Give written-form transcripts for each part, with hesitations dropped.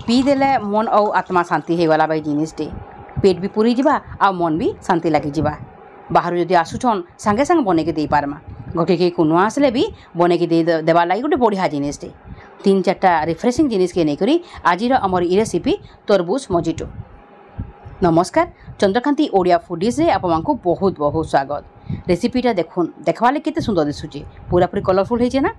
पीदेले मन और आत्मा शांति होगला भाई जिनिसटे पेट भी पूरी जावा आ मन भी शांति लगी जावा बाहर जदि आसुछन सांगे सांगे बनैके दे पारमा घटे के कुनुआ आसले भी बनैके दे देवार लगी गोटे बढ़िया जिनिसटे 3-4टा रिफ्रेशिंग जिनिस के नहीं आजिर आमर ई रेसिपी तरबूज मोजिटो। नमस्कार चंद्रकांति ओडिया फूडीज रे आपको बहुत बहुत स्वागत। रेसिपीटा देखुन देखवाले केते सुंदर दिसुचे पूरा पूरी कलरफुल होइचे ना।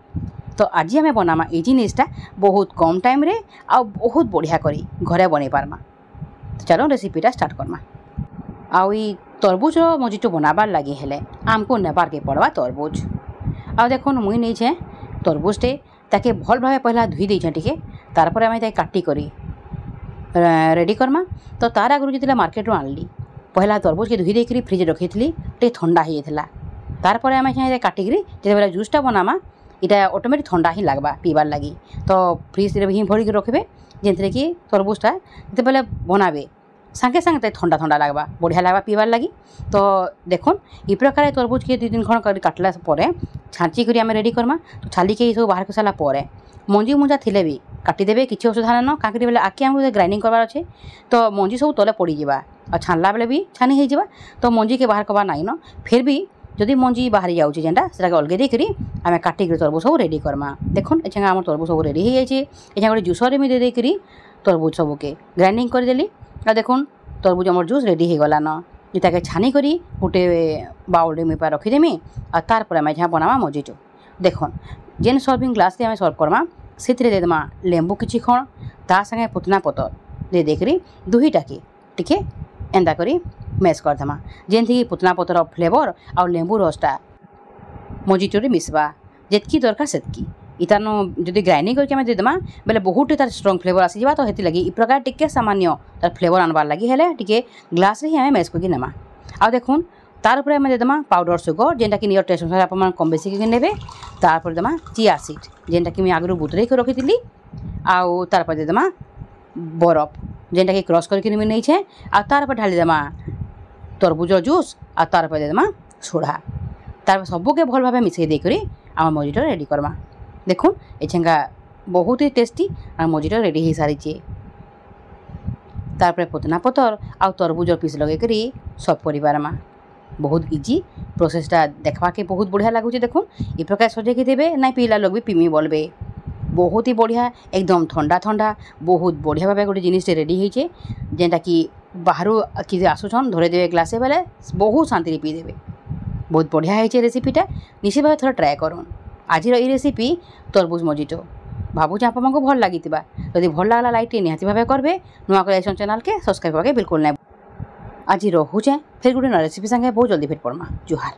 तो आज आम बनामा ये जिनिसटा बहुत कम टाइम रे आ बहुत बढ़िया करी घरे बनै पारमा। तो चलो रेसिपीटा स्टार्ट करमा। आउ ई तरबूज मोजिटो बनाबार लगी हेले आमको नेबार के पड़वा तरबूज। आ देखुन मुई नहीं छे तरबूजटे ताके भल भावे पहला धुई देछे टिके तारपर आम ताके काटी करी रेडी करमा। तो तार आगु जो मार्केट रू आनली पहला तरबूज के धुई देकरी फ्रिज रखी टे ठंडा हो जाता तारपर आम काटिकी जो जूसटा बनामा इटा ऑटोमेटिक ठंडा ही लगवा पीबार लगी। तो फ्रिज ही भर रखिए जेनते कि तरबूजटा जो बेले बनाबे सांगे सांगे ठंडा ठंडा लगवा बढ़िया लगवा पीबार लगी। तो देखुन इ प्रकार तरबूज के 2-3 खंड कर काटला छाँची कर आम रेडी करमा। तो छाली के सब बाहर कर सारापर मंजी मुंजा थिले भी काटिदेवे किसी असुविधा न काकरी बेले आके आमको ग्राइंडिंग करवार अच्छे। तो मंजी सब तले पड़ीजा और छाणला बेले भी छानी हो तो मंजी के बाहर करवा नाइन फिर भी जदि मंजी बाहरी जाऊँचे जेनटा से अलगे देकर आम काटिक तरबूज सब रेडी करमा। देखुन एछे आम तरबूज सब रेडी हो जाए एछे गोटे जूसर में देदेकरी तरबूज सबके ग्राइंडिंग करदेली। आ देखुन तरबूज आम जूस रेडी हो गलान ये छानी करी गोटे बाउल में रखीदेमी और तारपर आम यहाँ बनावा मोजिटो। देखुन जेन सर्विंग ग्लास आम सर्व करमा से देदेमा लेंबू किछि खण ता संगे पुदना पतर दे देकरी दुईटाके टिके एंदा करी मैश करदेमा जेनथी पुदना पतर फ्लेवर आ लेंबू रसटा मोजिटो मिसवा जेतकी दरकार सेतकी इतानो जदि ग्राइंडिंग करके आम देदेमा बेले बहुत तार स्ट्रंग फ्लेवर आसीजा। तो हेती लगी इ प्रकार टिके सामान्य तार फ्लेवर आनबार लगी हेले टिके ग्लास रे आम मैश करके नेमा। आ देखुन तार उपरे आम देदेमा पाउडर सुगर जेनटा कि नियर टेस्ट अनुसार आप कम बेसी के नेबे। तारपर देमा चिया सीड जेनटा कि आगु बुतरे रखी आउ तारपर देदेमा बरफ जेनटा कि क्रश करके नहीं छे आ तारपर ढाली देमा तरबूज जूस आ तारपर देदेमा सोडा तार सबके भल भाव मिसई देकरी आम मोजिटो रेडी करमा। देखुन एछेंगा बहुत ही टेस्टी आ मोजिटो रेडी हो सारी तारपर पुदना पतर आ तरबूज पीस लगे करी सब परिवारमा बहुत इजी प्रोसेसटा देखवा के बहुत बढ़िया लगुच। देखुन इ प्रकार सजेके देवे ना पीला लोग भी पीमी बोलबे बहुत ही बढ़िया एकदम ठंडा ठंडा बहुत बढ़िया भाव गोटे जिनिस रेडी होइछे जेनटा कि बाहरु किसी आसुछन धरे देवे ग्लासे बेले बहुत शांति पीदेवे बहुत बढ़िया होइछे रेसिपीटा निश्चित भाव थोड़ा ट्राए करूँ। आज रेसिपी तरबूज मोजिटो भावुँ आपको भल लगी जदि भल लगला लाइक निहाती भाव करेंगे नुआ कर चैनल के सब्सक्राइब करके बिल्कुल नहीं। आज रोचे फिर गोटे रेसिपी संगे बहुत जल्दी फिर पड़मा। जुहार।